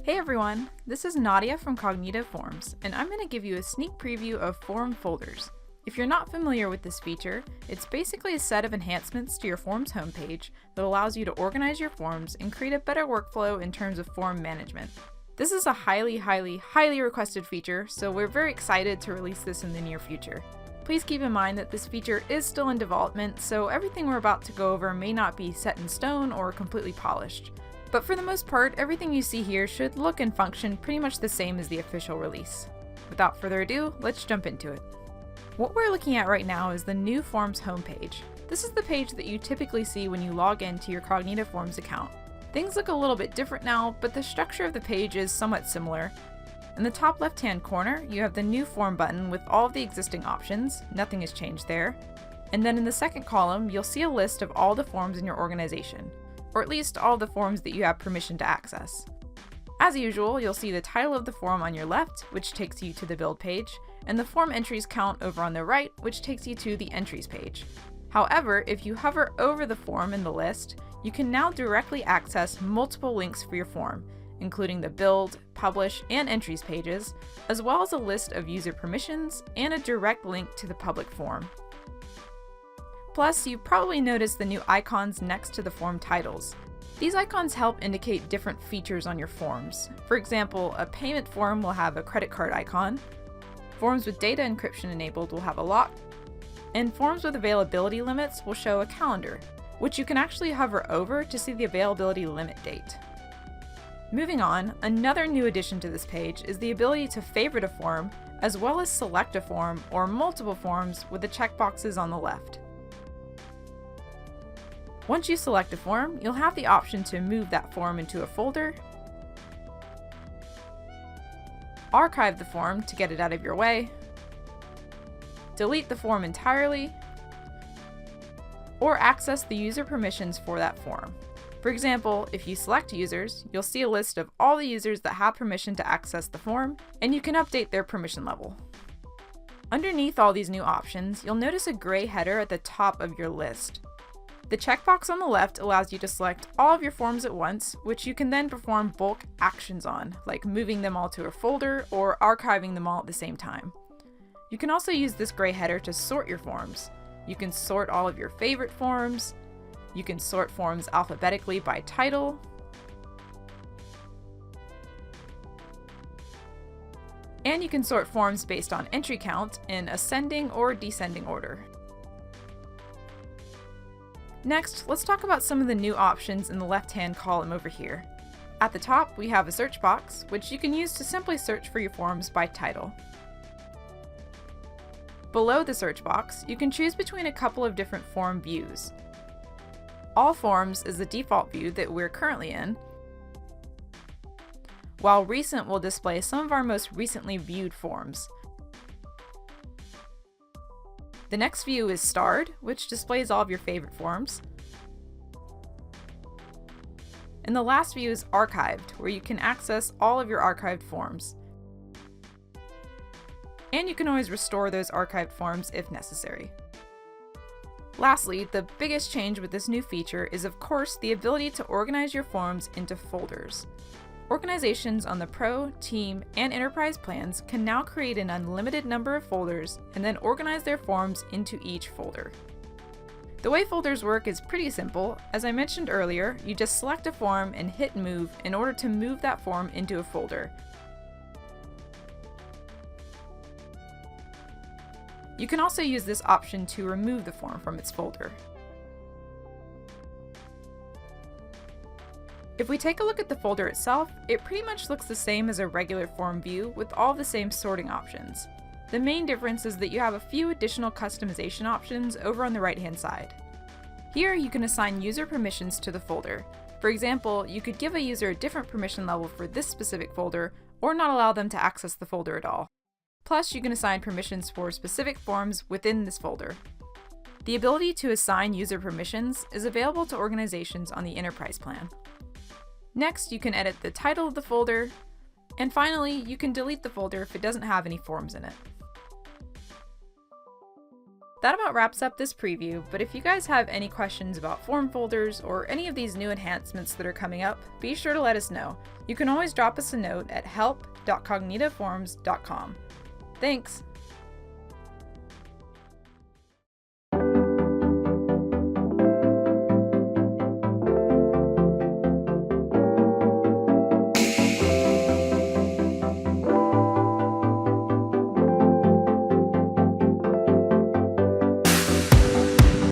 Hey everyone, this is Nadia from Cognito Forms, and I'm going to give you a sneak preview of form folders. If you're not familiar with this feature, it's basically a set of enhancements to your Forms homepage that allows you to organize your forms and create a better workflow in terms of form management. This is a highly requested feature, so we're very excited to release this in the near future. Please keep in mind that this feature is still in development, so everything we're about to go over may not be set in stone or completely polished. But for the most part, everything you see here should look and function pretty much the same as the official release. Without further ado, let's jump into it. What we're looking at right now is the new Forms homepage. This is the page that you typically see when you log into your Cognito Forms account. Things look a little bit different now, but the structure of the page is somewhat similar. In the top left-hand corner, you have the new form button with all of the existing options. Nothing has changed there. And then in the second column, you'll see a list of all the forms in your organization, or at least all the forms that you have permission to access. As usual, you'll see the title of the form on your left, which takes you to the build page, and the form entries count over on the right, which takes you to the entries page. However, if you hover over the form in the list, you can now directly access multiple links for your form, including the build, publish, and entries pages, as well as a list of user permissions and a direct link to the public form. Plus, you probably noticed the new icons next to the form titles. These icons help indicate different features on your forms. For example, a payment form will have a credit card icon, forms with data encryption enabled will have a lock, and forms with availability limits will show a calendar, which you can actually hover over to see the availability limit date. Moving on, another new addition to this page is the ability to favorite a form, as well as select a form or multiple forms with the checkboxes on the left. Once you select a form, you'll have the option to move that form into a folder, archive the form to get it out of your way, delete the form entirely, or access the user permissions for that form. For example, if you select users, you'll see a list of all the users that have permission to access the form, and you can update their permission level. Underneath all these new options, you'll notice a gray header at the top of your list. The checkbox on the left allows you to select all of your forms at once, which you can then perform bulk actions on, like moving them all to a folder or archiving them all at the same time. You can also use this gray header to sort your forms. You can sort all of your favorite forms, you can sort forms alphabetically by title, and you can sort forms based on entry count in ascending or descending order. Next, let's talk about some of the new options in the left-hand column over here. At the top, we have a search box, which you can use to simply search for your forms by title. Below the search box, you can choose between a couple of different form views. All Forms is the default view that we're currently in, while Recent will display some of our most recently viewed forms. The next view is Starred, which displays all of your favorite forms. And the last view is Archived, where you can access all of your archived forms. And you can always restore those archived forms if necessary. Lastly, the biggest change with this new feature is of course the ability to organize your forms into folders. Organizations on the Pro, Team, and Enterprise plans can now create an unlimited number of folders and then organize their forms into each folder. The way folders work is pretty simple. As I mentioned earlier, you just select a form and hit Move in order to move that form into a folder. You can also use this option to remove the form from its folder. If we take a look at the folder itself, it pretty much looks the same as a regular form view with all the same sorting options. The main difference is that you have a few additional customization options over on the right-hand side. Here you can assign user permissions to the folder. For example, you could give a user a different permission level for this specific folder or not allow them to access the folder at all. Plus, you can assign permissions for specific forms within this folder. The ability to assign user permissions is available to organizations on the Enterprise plan. Next, you can edit the title of the folder, and finally, you can delete the folder if it doesn't have any forms in it. That about wraps up this preview, but if you guys have any questions about form folders or any of these new enhancements that are coming up, be sure to let us know. You can always drop us a note at help.cognitoforms.com. Thanks!